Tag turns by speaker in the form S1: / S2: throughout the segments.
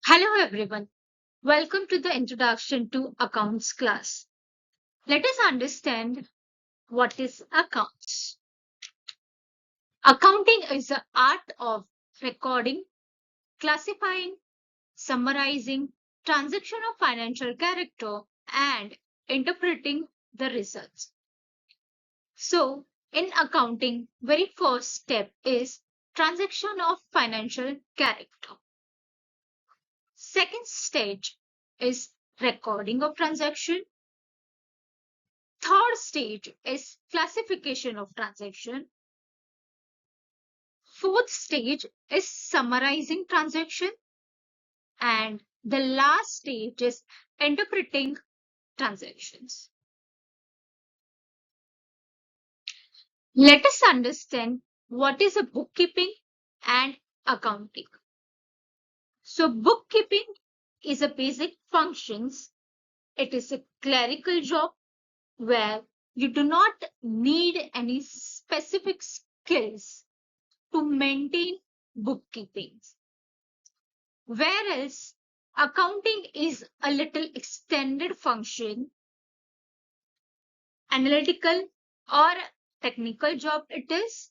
S1: Hello everyone. Welcome to the introduction to accounts class. Let us understand what is accounts. Accounting is the art of recording, classifying, summarizing transaction of financial character and interpreting the results. So, in accounting, very first step is transaction of financial character. Second stage is recording of transaction. Third stage is classification of transaction. Fourth stage is summarizing transaction. And the last stage is interpreting transactions. Let us understand what is a bookkeeping and accounting. So bookkeeping is a basic functions. It is a clerical job where you do not need any specific skills to maintain bookkeeping. Whereas accounting is a little extended function, analytical or technical job it is,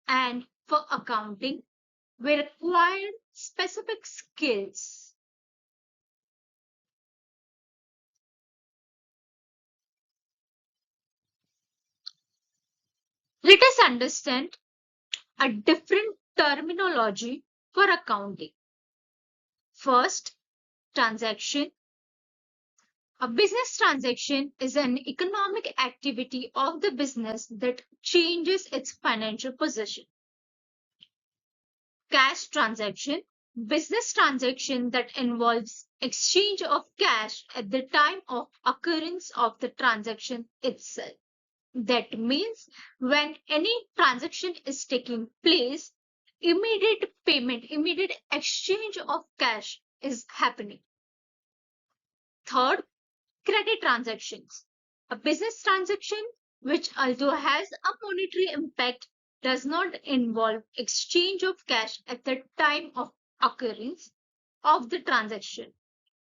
S1: and for accounting, we require specific skills. Let us understand a different terminology for accounting. First, transaction. A business transaction is an economic activity of the business that changes its financial position. Cash transaction, business transaction that involves exchange of cash at the time of occurrence of the transaction itself. That means when any transaction is taking place, immediate payment, immediate exchange of cash is happening. Third, credit transactions. A business transaction which although has a monetary impact does not involve exchange of cash at the time of occurrence of the transaction,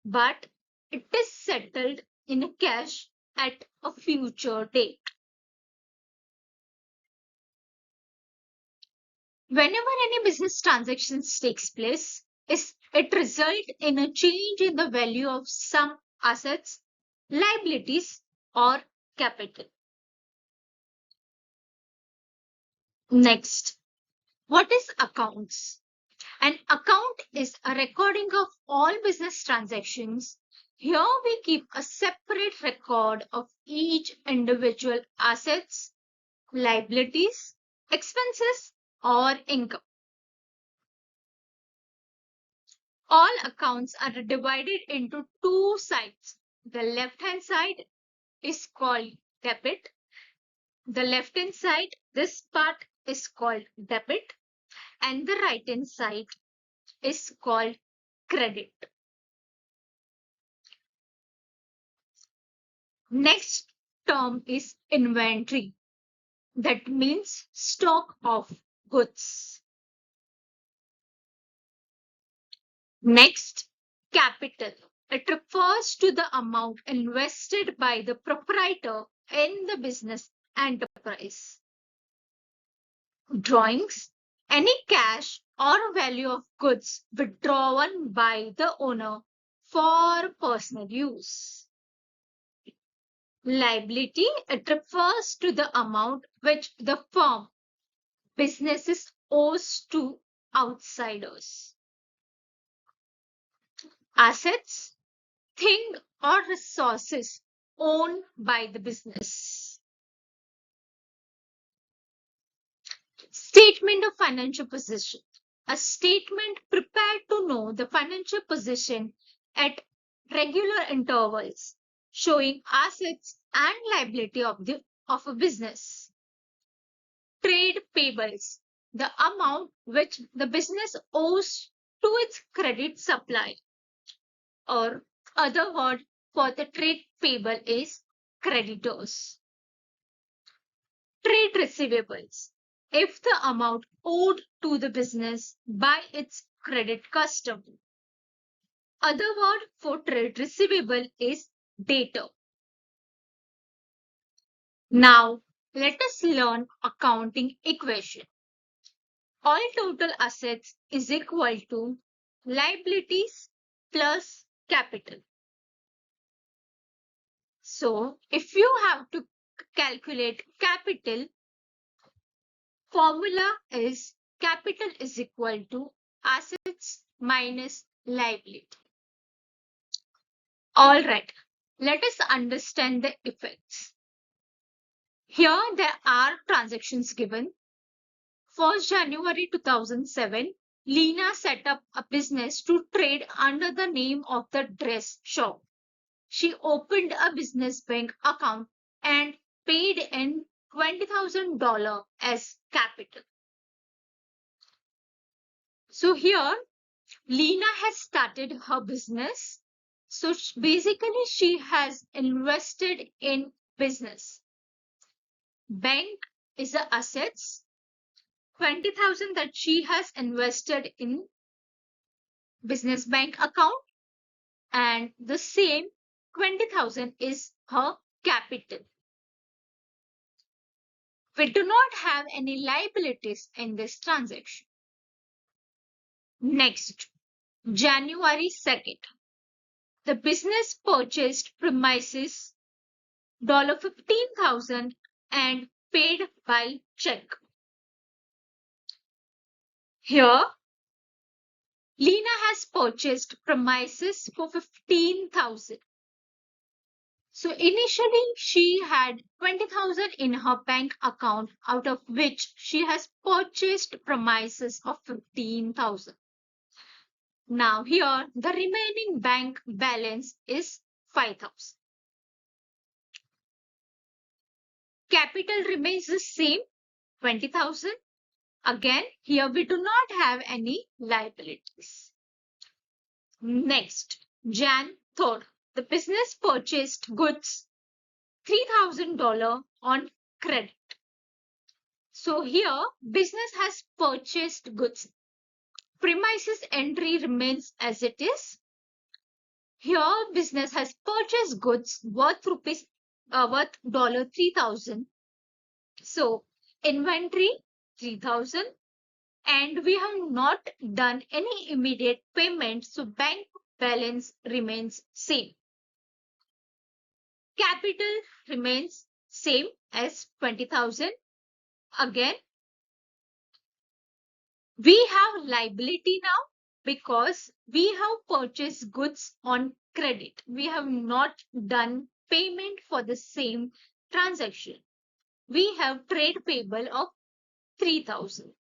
S1: but it is settled in cash at a future date. Whenever any business transactions takes place, it results in a change in the value of some assets, liabilities, or capital. Next, what is accounts? An account is a recording of all business transactions. Here we keep a separate record of each individual assets, liabilities, expenses, or income. All accounts are divided into two sides. The left hand side is called debit. The left hand side, this part is called debit, and the right hand side is called credit. Next term is inventory. That means stock of goods. Next, capital. It refers to the amount invested by the proprietor in the business enterprise. Drawings. Any cash or value of goods withdrawn by the owner for personal use. Liability. It refers to the amount which the firm businesses owes to outsiders. Assets, thing or resources owned by the business. Statement of financial position. A statement prepared to know the financial position at regular intervals, showing assets and liability of a business. Trade payables, the amount which the business owes to its credit supply, or other word for the trade payable is creditors. Trade receivables, if the amount owed to the business by its credit customer. Other word for trade receivable is debtor. Now, let us learn accounting equation. All total assets is equal to liabilities plus capital. So, if you have to calculate capital, formula is capital is equal to assets minus liability. All right, let us understand the effects. Here there are transactions given. 1st January 2007, Lena set up a business to trade under the name of the dress shop. She opened a business bank account and paid in $20,000 as capital. So here, Lena has started her business. So basically, she has invested in business. Bank is the assets. 20,000 that she has invested in business bank account, and the same 20,000 is her capital. We do not have any liabilities in this transaction. Next, January 2nd, the business purchased premises $15,000 and paid by check. Here, Lena has purchased premises for $15,000. So initially she had 20,000 in her bank account, out of which she has purchased premises of 15,000. Now here the remaining bank balance is 5,000. Capital remains the same, 20,000. Again, here we do not have any liabilities. Next, Jan 3rd, the business purchased goods $3,000 on credit. So here, business has purchased goods. Premises entry remains as it is. Here, business has purchased goods worth $3,000. So inventory 3,000, and we have not done any immediate payment. So bank balance remains same. Capital remains same as 20,000. Again, we have liability now because we have purchased goods on credit. We have not done payment for the same transaction. We have trade payable of 3,000.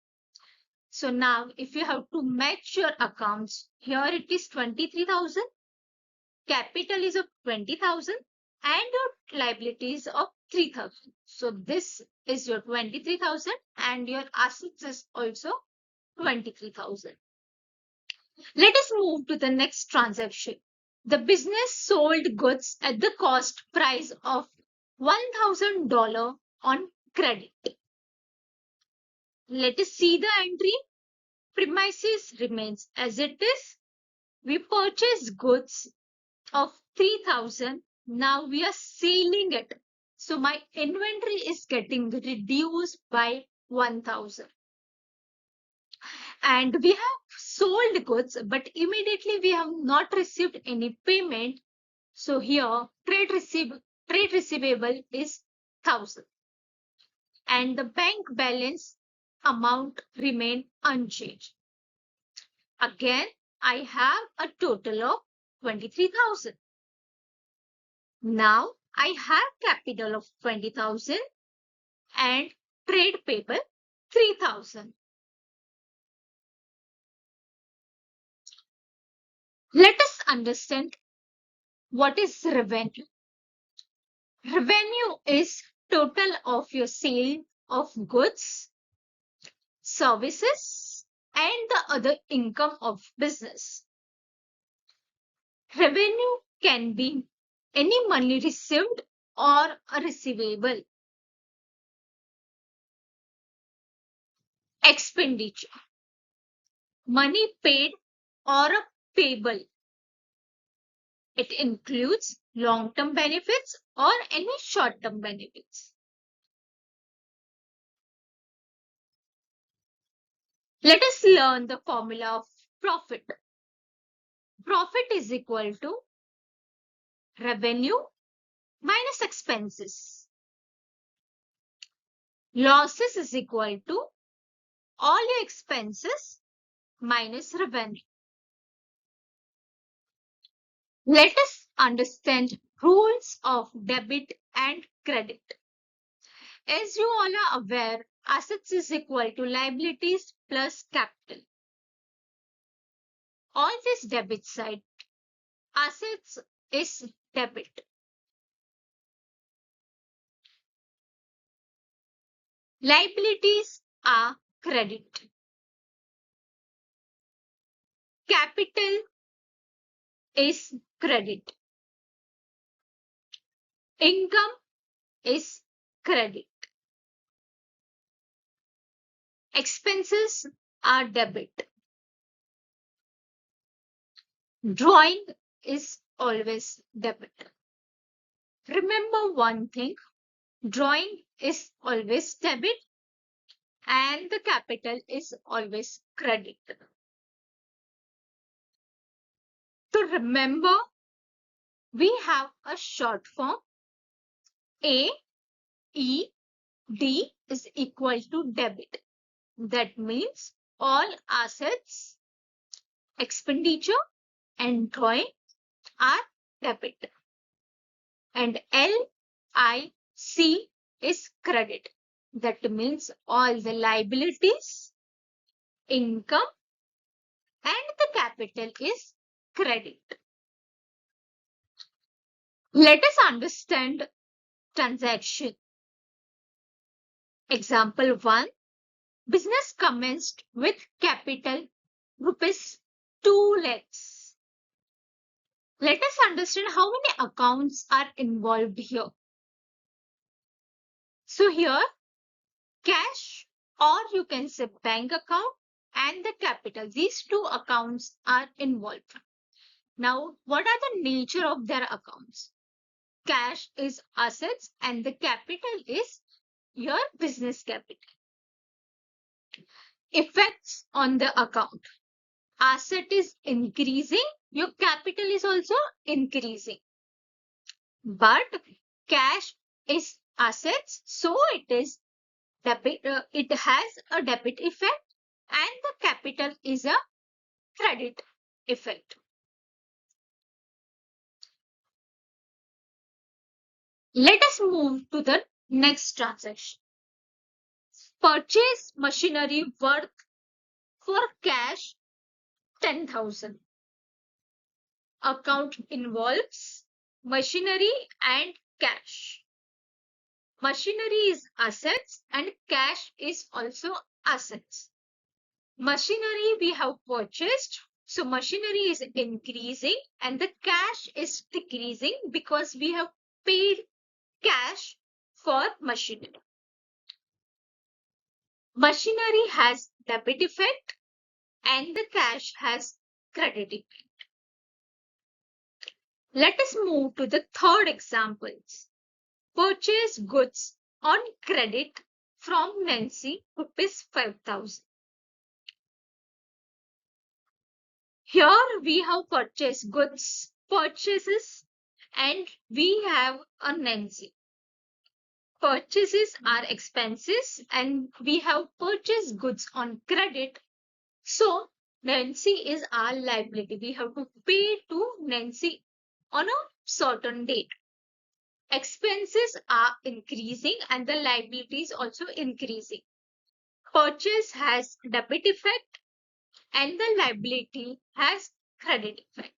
S1: So now if you have to match your accounts, here it is 23,000, capital is of 20,000 and your liabilities of 3,000. So this is your 23,000 and your assets is also 23,000. Let us move to the next transaction. The business sold goods at the cost price of $1,000 on credit. Let us see the entry. Premises remains as it is. We purchased goods of 3,000. Now we are selling it. So my inventory is getting reduced by 1,000. And we have sold goods, but immediately we have not received any payment. So here trade receivable is 1,000. And the bank balance amount remain unchanged. Again, I have a total of 23,000. Now I have capital of 20,000 and trade payable 3,000. Let us understand what is revenue. Revenue is total of your sale of goods, services, and the other income of business. Revenue can be any money received or a receivable. Expenditure, money paid or a payable. It includes long-term benefits or any short-term benefits. Let us learn the formula of profit. Profit is equal to revenue minus expenses. Losses is equal to all your expenses minus revenue. Let us understand rules of debit and credit. As you all are aware, assets is equal to liabilities plus capital. On this debit side, assets is debit. Liabilities are credit. Capital is credit. Income is credit. Expenses are debit. Drawing is always debit. Remember one thing, drawing is always debit and the capital is always credit. To remember, we have a short form A, E, D is equal to debit. That means all assets, expenditure and drawing are debit. And L, I, C is credit. That means all the liabilities, income and the capital is credit. Let us understand transaction. Example 1. Business commenced with capital rupees 2 lakhs. Let us understand how many accounts are involved here. So here cash or you can say bank account and the capital. These two accounts are involved. Now, what are the nature of their accounts? Cash is assets and the capital is your business capital. Effects on the account. Asset is increasing, your capital is also increasing. But cash is assets, so it is debit, it has a debit effect and the capital is a credit effect. Let us move to the next transaction. Purchase machinery worth for cash 10,000. Account involves machinery and cash. Machinery is assets and cash is also assets. Machinery we have purchased, so machinery is increasing and the cash is decreasing because we have paid cash for machinery. Machinery has debit effect and the cash has credit effect. Let us move to the third examples. Purchase goods on credit from Nancy, rupees 5,000. Here we have purchased goods, purchases, and we have a Nancy. Purchases are expenses and we have purchased goods on credit. So Nancy is our liability. We have to pay to Nancy on a certain date. Expenses are increasing and the liability is also increasing. Purchase has debit effect and the liability has credit effect.